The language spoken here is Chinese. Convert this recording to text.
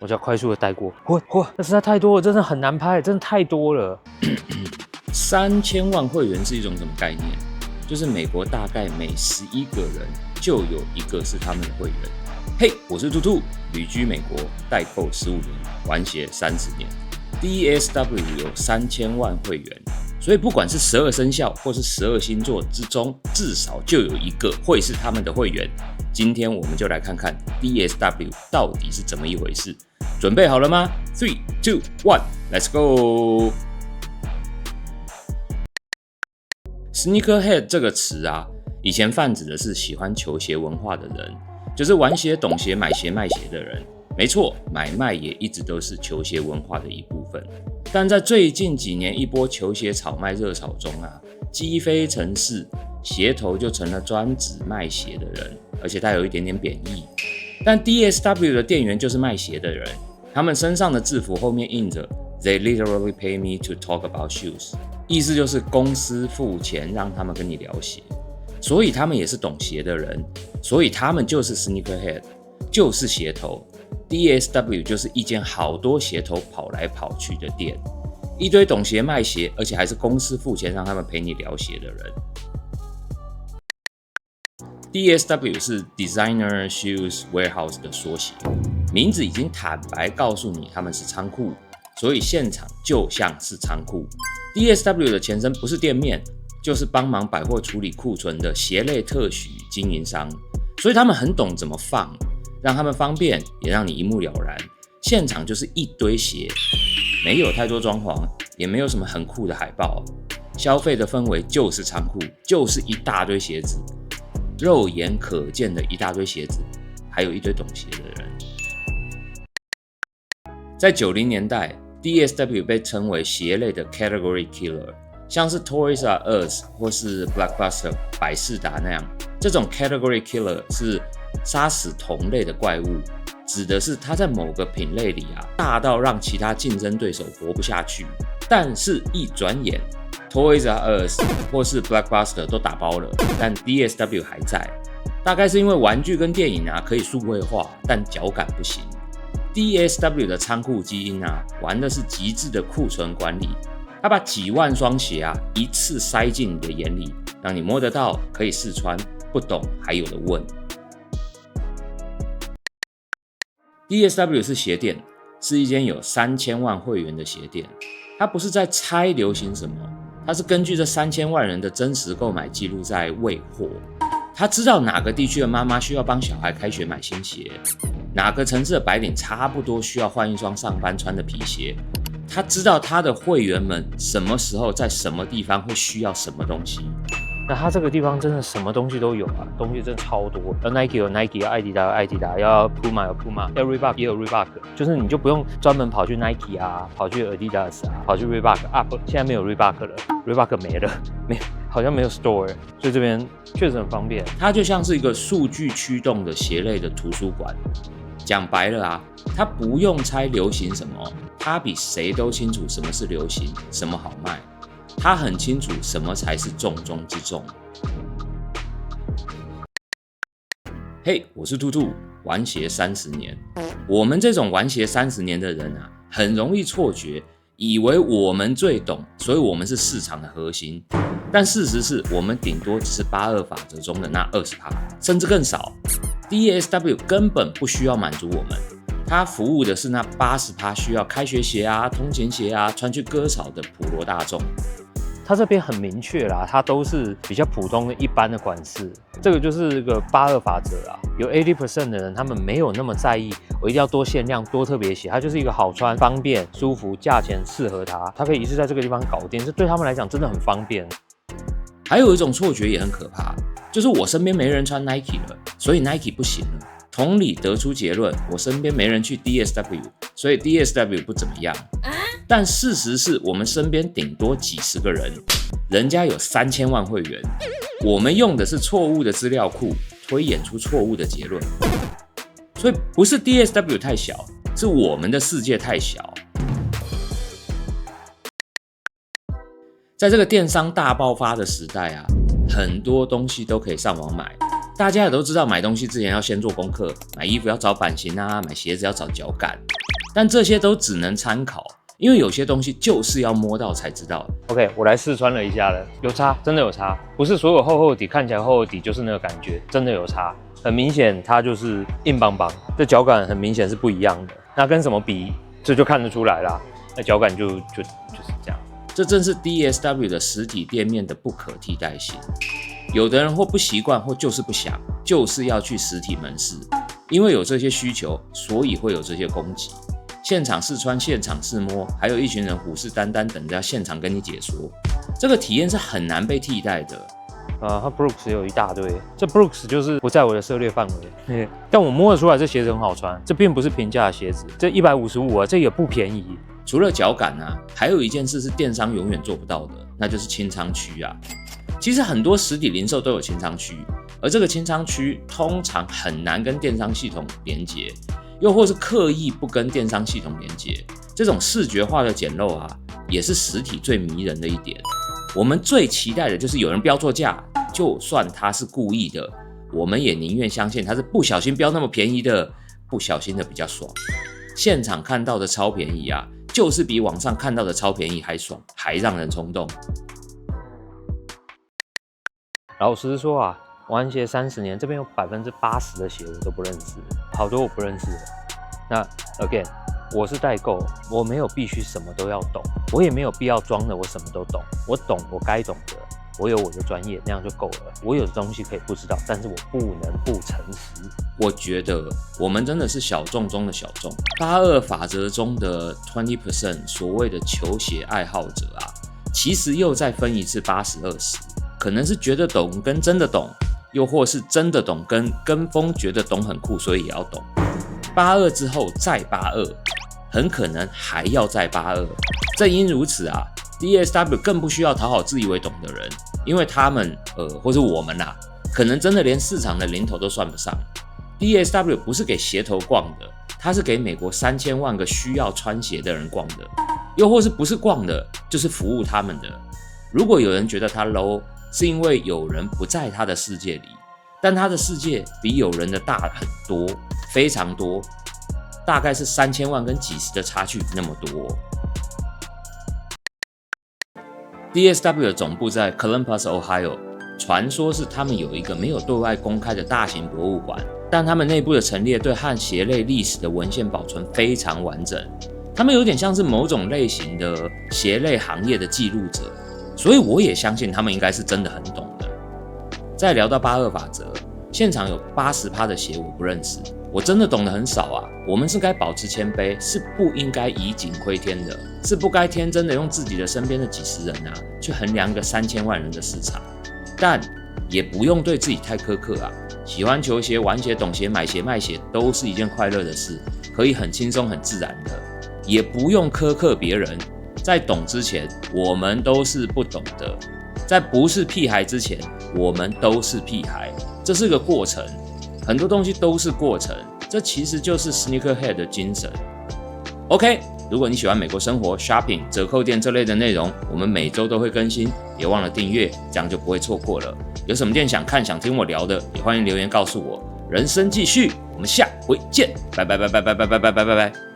我就要快速的带过。那实在太多了，真的很难拍，真的太多了。3000万会员是一种什么概念？就是美国大概每11个人就有一个是他们的会员。嘿，我是兔兔，旅居美国，代购15年，玩鞋30年。DSW 有3000万会员，所以不管是12生肖或是12星座之中，至少就有一个会是他们的会员。今天我们就来看看 DSW 到底是怎么一回事。准备好了吗 ？3、2、1 ，Let's go！ Sneakerhead 这个词啊，以前泛指的是喜欢球鞋文化的人，就是玩鞋、懂鞋、买鞋、卖鞋的人。没错，买卖也一直都是球鞋文化的一部分。但在最近几年一波球鞋炒卖热潮中啊，积非成是，鞋头就成了专指卖鞋的人，而且带有一点点贬义。但 DSW 的店员就是卖鞋的人，他们身上的制服后面印着 They literally pay me to talk about shoes， 意思就是公司付钱让他们跟你聊鞋，所以他们也是懂鞋的人，所以他们就是 Sneakerhead， 就是鞋头。DSW 就是一间好多鞋头跑来跑去的店，一堆懂鞋卖鞋，而且还是公司付钱让他们陪你聊鞋的人。DSW 是 Designer Shoes Warehouse 的缩写，名字已经坦白告诉你他们是仓库，所以现场就像是仓库。DSW 的前身不是店面，就是帮忙百货处理库存的鞋类特许经营商，所以他们很懂怎么放，让他们方便，也让你一目了然。现场就是一堆鞋，没有太多装潢，也没有什么很酷的海报，消费的氛围就是仓库，就是一大堆鞋子，肉眼可见的一大堆鞋子，还有一堆懂鞋的人。在90年代 ，DSW 被称为鞋类的 category killer， 像是 Toys R Us 或是 Blockbuster 百事达那样，这种 category killer 是杀死同类的怪物，指的是它在某个品类里啊，大到让其他竞争对手活不下去。但是，一转眼 ，Toys R Us 或是 Blockbuster 都打包了，但 DSW 还在。大概是因为玩具跟电影啊可以数位化，但脚感不行。DSW 的仓库基因啊，玩的是极致的库存管理。它把几万双鞋啊一次塞进你的眼里，让你摸得到，可以试穿，不懂还有的问。DSW 是鞋店，是一间有3000万会员的鞋店。它不是在猜流行什么，它是根据这3000万人的真实购买记录在喂货。他知道哪个地区的妈妈需要帮小孩开学买新鞋，哪个城市的白领差不多需要换一双上班穿的皮鞋。他知道他的会员们什么时候在什么地方会需要什么东西。那它这个地方真的什么东西都有啊，东西真的超多。要 Nike 有 Nike， 要艾迪达有艾迪达，要 Puma 有 Puma， 要 Reebok 也有 Reebok， 就是你就不用专门跑去 Nike 啊，跑去 Adidas 啊，跑去 Reebok 啊，现在没有 Reebok 了 ，Reebok 没了，好像没有 store， 所以这边确实很方便。它就像是一个数据驱动的鞋类的图书馆。讲白了啊，它不用猜流行什么，它比谁都清楚什么是流行，什么好卖。他很清楚什么才是重中之重。嘿，我是兔兔，玩鞋30年。我们这种玩鞋30年的人啊，很容易错觉，以为我们最懂，所以我们是市场的核心。但事实是我们顶多只是82法则中的那20%，甚至更少。DSW 根本不需要满足我们。他服务的是那80%需要开学鞋啊、通勤鞋啊、穿去割草的普罗大众。他这边很明确啦，他都是比较普通的一般的款式，这个就是个82法则啊。有 80% 的人，他们没有那么在意，我一定要多限量、多特别鞋，它就是一个好穿、方便、舒服、价钱适合他，他可以一次在这个地方搞定，这对他们来讲真的很方便。还有一种错觉也很可怕，就是我身边没人穿 Nike 了，所以 Nike 不行了。同理得出结论，我身边没人去 DSW， 所以 DSW 不怎么样。但事实是我们身边顶多几十个人，人家有3000万会员，我们用的是错误的资料库，推演出错误的结论。所以不是 DSW 太小，是我们的世界太小。在这个电商大爆发的时代啊，很多东西都可以上网买。大家也都知道，买东西之前要先做功课，买衣服要找版型啊，买鞋子要找脚感。但这些都只能参考，因为有些东西就是要摸到才知道。OK， 我来试穿了一下了，有差，真的有差，不是所有厚底看起来厚底就是那个感觉，真的有差，很明显它就是硬邦邦，这脚感很明显是不一样的。那跟什么比，这就看得出来啦，那脚感就是这样。这正是 DSW 的实体店面的不可替代性。有的人或不习惯，或就是不想，就是要去实体门市，因为有这些需求，所以会有这些供给。现场试穿，现场试摸，还有一群人虎视眈眈等着要现场跟你解说，这个体验是很难被替代的。它 Brooks 也有一大堆，这 Brooks 就是不在我的涉猎范围，但我摸得出来这鞋子很好穿，这并不是平价的鞋子，这155啊，这也不便宜。除了脚感啊，还有一件事是电商永远做不到的，那就是清仓区啊。其实很多实体零售都有清仓区，而这个清仓区通常很难跟电商系统连接，又或是刻意不跟电商系统连接。这种视觉化的简陋啊，也是实体最迷人的一点。我们最期待的就是有人标错价，就算他是故意的，我们也宁愿相信他是不小心标那么便宜的，不小心的比较爽。现场看到的超便宜啊，就是比网上看到的超便宜还爽，还让人冲动。老实说啊，玩鞋30年，这边有80%的鞋我都不认识，好多我不认识的。那 again， 我是代购，我没有必须什么都要懂，我也没有必要装的我什么都懂，我懂我该懂的，我有我的专业，那样就够了。我有的东西可以不知道，但是我不能不诚实。我觉得我们真的是小众中的小众，82法则中的 20%， 所谓的球鞋爱好者啊，其实又再分一次80-20。可能是觉得懂跟真的懂，又或是真的懂跟风觉得懂很酷，所以也要懂。82之后再82，很可能还要再82。正因如此啊 ，DSW 更不需要讨好自以为懂的人，因为他们或是我们啊，可能真的连市场的零头都算不上。DSW 不是给鞋头逛的，它是给美国3000万个需要穿鞋的人逛的，又或是不是逛的，就是服务他们的。如果有人觉得它 low，是因为有人不在他的世界里，但他的世界比有人的大很多，非常多，大概是3000万跟几十的差距那么多。DSW 的总部在 Columbus，Ohio， 传说是他们有一个没有对外公开的大型博物馆，但他们内部的陈列对和鞋类历史的文献保存非常完整，他们有点像是某种类型的鞋类行业的记录者。所以我也相信他们应该是真的很懂的。再聊到82法则，现场有80%的鞋我不认识，我真的懂得很少啊。我们是该保持谦卑，是不应该以己窥天的，是不该天真的用自己的身边的几十人啊去衡量一个3000万人的市场。但也不用对自己太苛刻啊。喜欢球鞋、玩鞋、懂鞋、买鞋、卖鞋都是一件快乐的事，可以很轻松、很自然的，也不用苛刻别人。在懂之前，我们都是不懂的；在不是屁孩之前，我们都是屁孩。这是个过程，很多东西都是过程，这其实就是 Sneakerhead 的精神。OK， 如果你喜欢美国生活、shopping、折扣店这类的内容，我们每周都会更新，别忘了订阅，这样就不会错过了。有什么店想看、想听我聊的，也欢迎留言告诉我。人生继续，我们下回见，拜拜拜拜拜拜拜拜拜拜。